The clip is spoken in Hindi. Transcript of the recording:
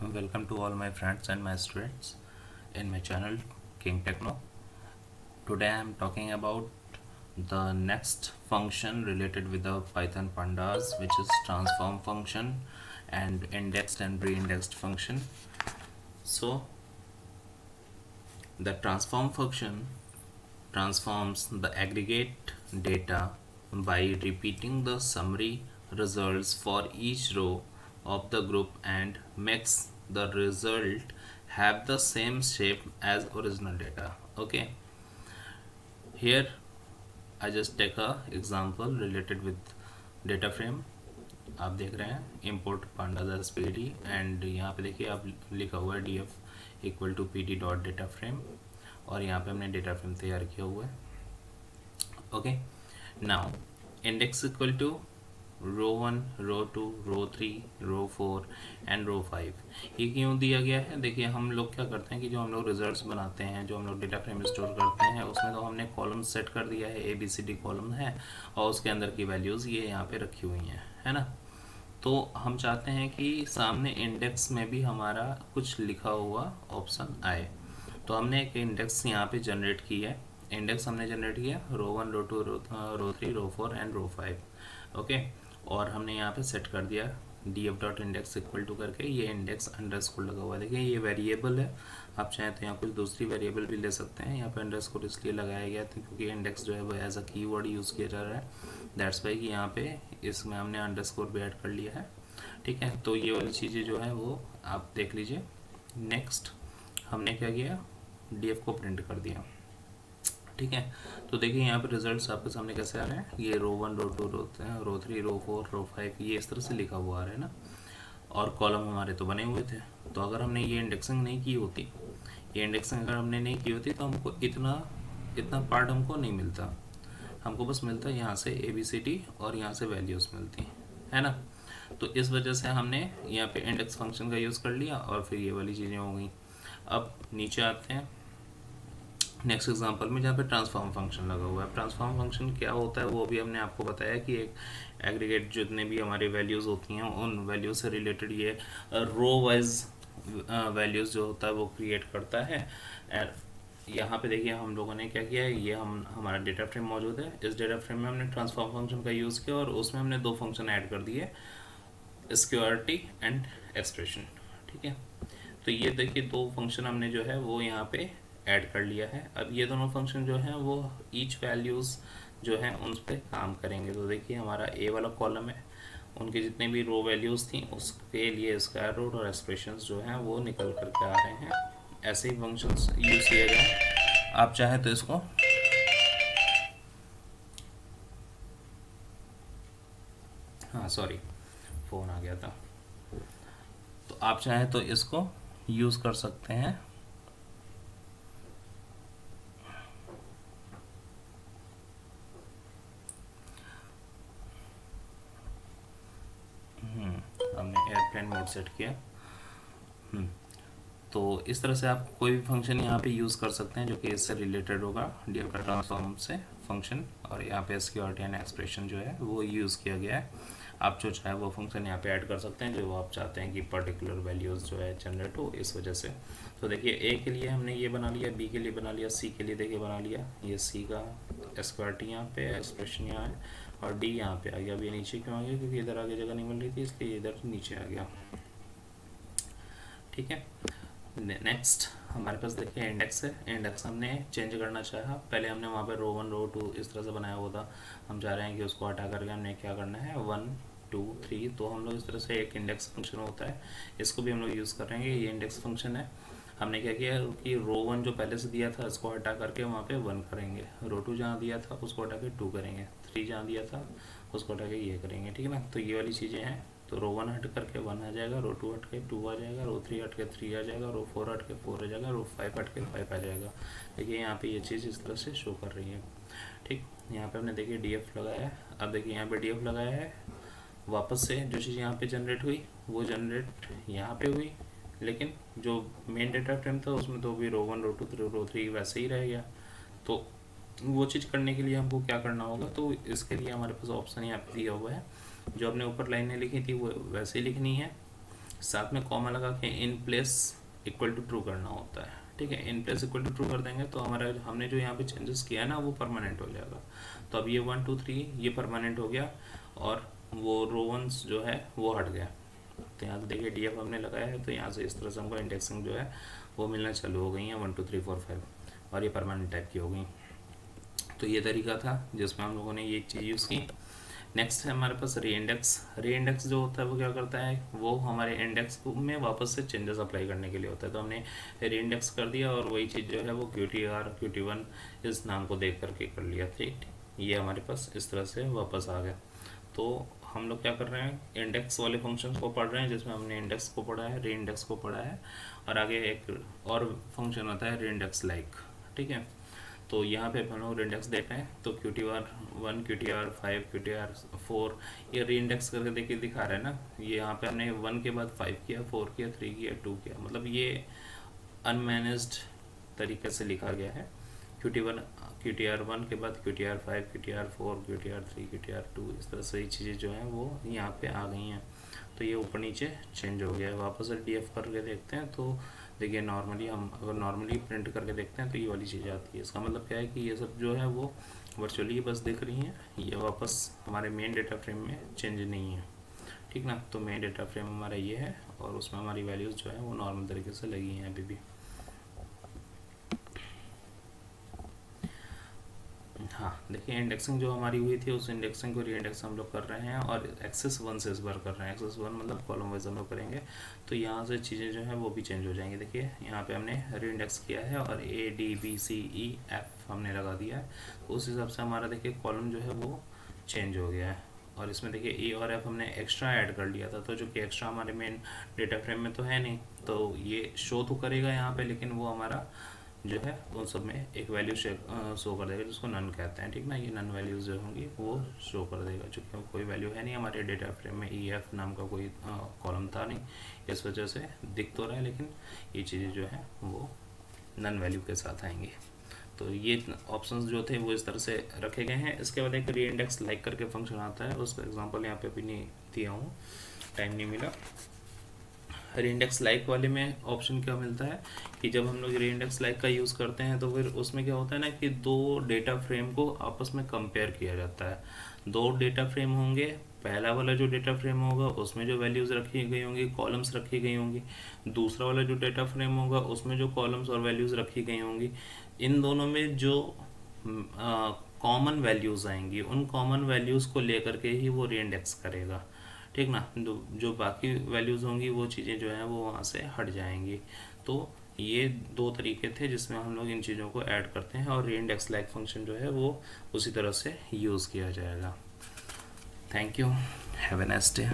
Welcome to all my friends and my students in my channel King Techno. Today I am talking about the next function related with the Python pandas, which is transform function and indexed and re-indexed function. So the transform function transforms the aggregate data by repeating the summary results for each row of the group and makes the result have the same shape as original data. Okay, here I just take a example related with data frame. आप देख रहे हैं import pandas as pd and यहाँ पे देखिए आप लिखा हुआ है df equal to pd dot data frame और यहाँ पे हमने डेटा फ्रेम तैयार किया हुआ है. Okay, now index equal to row 1, row 2, row 3, row 4 and row 5. ये क्यों दिया गया है? देखिए हम लोग क्या करते हैं कि जो हम लोग रिजल्ट्स बनाते हैं, जो हम लोग डेटा फ्रेम स्टोर करते हैं, उसमें तो हमने कॉलम सेट कर दिया है, ABCD कॉलम है और उसके अंदर की वैल्यूज़ ये यहाँ पे रखी हुई हैं, है ना. तो हम चाहते हैं कि सामने इंडेक्स में भी हमारा कुछ लिखा हुआ ऑप्शन आए. तो हमने एक इंडेक्स यहाँ पे जनरेट की है. इंडेक्स हमने जनरेट किया रो 1, row 2, row 3, row 4 and row 5. Okay, और हमने यहाँ पे सेट कर दिया df dot index equal to करके. ये इंडेक्स अंडरस्कोर लगा हुआ है. देखिए ये वेरिएबल है, आप चाहें तो यहाँ कुछ दूसरी वेरिएबल भी ले सकते हैं. यहाँ पे अंडरस्कोर इसलिए लगाया गया था क्योंकि इंडेक्स जो है वो एज अ कीवर्ड यूज़ किया जा रहा है. दैट्स वाई कि यहाँ पे इसमें हमने अंडरस्कोर भी ऐड कर लिया है. ठीक है, तो ये वाली चीज़ें जो है वो आप देख लीजिए. नेक्स्ट हमने क्या किया, df को प्रिंट कर दिया. ठीक है, तो देखिए यहाँ पे रिजल्ट्स आपके सामने कैसे आ रहे हैं. ये रो 1, रो 2, रो 3, रो 4, रो 5 ये इस तरह से लिखा हुआ आ रहा है ना. और कॉलम हमारे तो बने हुए थे. तो अगर हमने ये इंडेक्सिंग नहीं की होती, ये इंडेक्सिंग अगर हमने नहीं की होती तो हमको इतना पार्ट हमको नहीं मिलता. हमको बस मिलता यहाँ से ABCD और यहाँ से वैल्यूज़ मिलती, है ना. तो इस वजह से हमने यहाँ पे इंडेक्स फंक्शन का यूज़ कर लिया और फिर ये वाली चीज़ें हो गई. अब नीचे आते हैं नेक्स्ट एग्जांपल में जहाँ पे ट्रांसफॉर्म फंक्शन लगा हुआ है. ट्रांसफॉर्म फंक्शन क्या होता है वो भी हमने आपको बताया कि एक एग्रीगेट जितने भी हमारी वैल्यूज़ होती हैं उन वैल्यूज से रिलेटेड ये रो वाइज वैल्यूज़ जो होता है वो क्रिएट करता है. यहाँ पे देखिए हम लोगों ने क्या किया है, ये हमारा डेटा फ्रेम मौजूद है. इस डेटा फ्रेम में हमने ट्रांसफॉर्म फंक्शन का यूज़ किया और उसमें हमने दो फंक्शन ऐड कर दिए, स्क्योरिटी एंड एक्सप्रेशन. ठीक है, तो ये देखिए दो फंक्शन हमने जो है वो यहाँ पे ऐड कर लिया है. अब ये दोनों फंक्शन जो हैं वो ईच वैल्यूज़ जो हैं उन पर काम करेंगे. तो देखिए हमारा ए वाला कॉलम है, उनके जितने भी रो वैल्यूज़ थी उसके लिए स्क्वायर रूट और एक्सप्रेशंस जो हैं वो निकल करके आ रहे हैं. ऐसे ही फंक्शंस यूज़ किए जाए. आप चाहें तो इसको फ़ोन आ गया था. तो आप चाहें तो इसको यूज़ कर सकते हैं. हमने एयरप्लेन मोड सेट किया. तो इस तरह से आप कोई भी फंक्शन यहाँ पे यूज़ कर सकते हैं जो कि इससे रिलेटेड होगा, df का ट्रांसफॉर्म से फंक्शन. और यहाँ पे सिक्योरिटी एंड एक्सप्रेशन जो है वो यूज़ किया गया है. आप जो चाहे वो फंक्शन यहाँ पे ऐड कर सकते हैं जो आप चाहते हैं कि पर्टिकुलर वैल्यूज़ जो है जनरेट हो इस वजह से. तो देखिए ए के लिए हमने ये बना लिया, बी के लिए बना लिया, सी के लिए देखिए बना लिया. ये सी का सिक्योरिटी यहाँ पे, एक्सप्रेशन यहाँ है और डी यहाँ पे आ गया. अब ये नीचे क्यों आ गया, क्योंकि इधर आगे जगह नहीं मिल रही थी इसलिए इधर नीचे आ गया. ठीक है, नेक्स्ट हमारे पास देखिए इंडेक्स है. इंडेक्स हमने चेंज करना चाहा. पहले हमने वहाँ पे रो 1, रो 2 इस तरह से बनाया हुआ था. हम चाह रहे हैं कि उसको हटा करके हमने क्या करना है 1, 2, 3. तो हम लोग इस तरह से एक इंडेक्स फंक्शन होता है, इसको भी हम लोग यूज़ कर रहे हैं. ये इंडेक्स फंक्शन है. हमने क्या किया कि रो 1 जो पहले से दिया था इसको हटा करके वहाँ पे 1 करेंगे. रो 2 जहाँ दिया था उसको हटा के 2 करेंगे. 3 जहाँ दिया था उसको हटा के ये करेंगे. ठीक है ना. तो ये वाली चीज़ें हैं. तो रो 1 हट करके 1 आ जाएगा, रो 2 हट के 2 आ जाएगा, रो 3 हट के 3 आ जाएगा, रो 4 हट के 4 आ जाएगा, रो 5 हट के 5 आ जाएगा. देखिए यहाँ पे ये चीज़ इस तरह से शो कर रही है. ठीक, यहाँ पे हमने देखिए df लगाया है. अब देखिए यहाँ पे df लगाया है, वापस से जो चीज़ यहाँ पे जनरेट हुई वो जनरेट यहाँ पे हुई, लेकिन जो मेन डेटा फ्रेम था उसमें तो भी रो 1, रो 2, रो 3 वैसे ही रह गया. तो वो चीज़ करने के लिए हमको क्या करना होगा, तो इसके लिए हमारे पास ऑप्शन यहाँ पे दिया हुआ है. जो हमने ऊपर लाइनें लिखी थी वो वैसे ही लिखनी है, साथ में कॉमा लगा के in place equal to true करना होता है, ठीक है। In place equal to true कर देंगे तो हमारा हमने जो यहाँ पे चेंजेस किया है ना वो परमानेंट हो जाएगा। तो अब ये 1 2 3 ये परमानेंट हो गया और वो रो वंस जो है वो हट गया। तो यहाँ से देखिए डी एफ हमने लगाया है, तो यहाँ से इस तरह से हमको इंडेक्सिंग जो है वो मिलना चालू हो गई है 1 2 3 4 5, और ये परमानेंट टाइप की हो गई। तो ये तरीका था जिसमें हम लोगों ने ये चीज़ यूज़ की। नेक्स्ट है हमारे पास री इंडेक्स। री इंडेक्स जो होता है वो क्या करता है, वो हमारे इंडेक्स में वापस से चेंजेस अप्लाई करने के लिए होता है। तो हमने री इंडेक्स कर दिया और वही चीज़ जो है वो QTR QT1 इस नाम को देख करके कर लिया, ठीक। ये हमारे पास इस तरह से वापस आ गया। तो हम लोग क्या कर रहे हैं, इंडेक्स वाले फंक्शंस को पढ़ रहे हैं जिसमें हमने इंडेक्स को पढ़ा है, री इंडेक्स को पढ़ा है, और आगे एक और फंक्शन होता है री इंडेक्स लाइक, ठीक है। तो यहाँ पे हम लोग इंडेक्स देख रहे हैं, तो QTR1 QTR5 QTR4 ये री इंडेक्स करके देखिए दिखा रहा है ना। ये यहाँ पे हमने 1 के बाद 5 किया, 4 किया, 3 किया, 2 किया, मतलब ये अनमैनेज्ड तरीके से लिखा गया है। QTR1 के बाद QTR5 QTR4 QTR3 QTR2 इस तरह से चीज़ें जो हैं वो यहाँ पे आ गई हैं। तो ये ऊपर नीचे चेंज हो गया है। वापस से DF करके देखते हैं तो देखिए नॉर्मली हम अगर नॉर्मली प्रिंट करके देखते हैं तो ये वाली चीज़ आती है। इसका मतलब क्या है कि ये सब जो है वो वर्चुअली बस दिख रही हैं, ये वापस हमारे मेन डेटा फ्रेम में चेंज नहीं है, ठीक ना। तो मेन डेटा फ्रेम हमारा ये है और उसमें हमारी वैल्यूज़ जो है वो नॉर्मल तरीके से लगी हैं अभी भी। हाँ देखिए इंडेक्सिंग जो हमारी हुई थी उस इंडेक्सिंग को री इंडेक्स हम लोग कर रहे हैं और एक्सेस 1 से इस बार कर रहे हैं। एक्सेस 1 मतलब कॉलम वाइज हम लोग करेंगे, तो यहाँ से चीज़ें जो हैं वो भी चेंज हो जाएंगी। देखिए यहाँ पे हमने री इंडेक्स किया है और ADBCEF हमने लगा दिया है, तो उस हिसाब से हमारा देखिए कॉलम जो है वो चेंज हो गया है। और इसमें देखिए E और F हमने एक्स्ट्रा ऐड कर लिया था, तो जो कि एक्स्ट्रा हमारे मेन डेटा फ्रेम में तो है नहीं, तो ये शो तो करेगा यहाँ पे, लेकिन वो हमारा जो है उन सब में एक वैल्यू शो कर देगा जिसको नन कहते हैं, ठीक ना। ये नन वैल्यूज जो होंगी वो शो कर देगा, चूँकि कोई वैल्यू है नहीं हमारे डेटा फ्रेम में, EF नाम का कोई कॉलम था नहीं, इस वजह से दिख तो रहा है, लेकिन ये चीज़ें जो है वो नन वैल्यू के साथ आएंगी। तो ये ऑप्शंस जो थे वो इस तरह से रखे गए हैं। इसके बाद एक री इंडेक्स लाइक करके फंक्शन आता है, उसका एग्जांपल यहाँ पे भी नहीं दिया हूँ, टाइम नहीं मिला। री इंडेक्स लाइक वाले में ऑप्शन क्या मिलता है कि जब हम लोग री इंडेक्स लाइक का यूज़ करते हैं तो फिर उसमें क्या होता है ना कि दो डेटा फ्रेम को आपस में कंपेयर किया जाता है। दो डेटा फ्रेम होंगे, पहला वाला जो डेटा फ्रेम होगा उसमें जो वैल्यूज़ रखी गई होंगी, कॉलम्स रखी गई होंगी, दूसरा वाला जो डेटा फ्रेम होगा उसमें जो कॉलम्स और वैल्यूज़ रखी गई होंगी, इन दोनों में जो कॉमन वैल्यूज़ आएंगी उन कॉमन वैल्यूज़ को लेकर के ही वो री इंडेक्स करेगा, ठीक ना। जो बाकी वैल्यूज़ होंगी वो चीज़ें जो हैं वो वहाँ से हट जाएंगी। तो ये दो तरीके थे जिसमें हम लोग इन चीज़ों को ऐड करते हैं और री इंडेक्स लाइक फंक्शन जो है वो उसी तरह से यूज़ किया जाएगा। Thank you, have a nice day.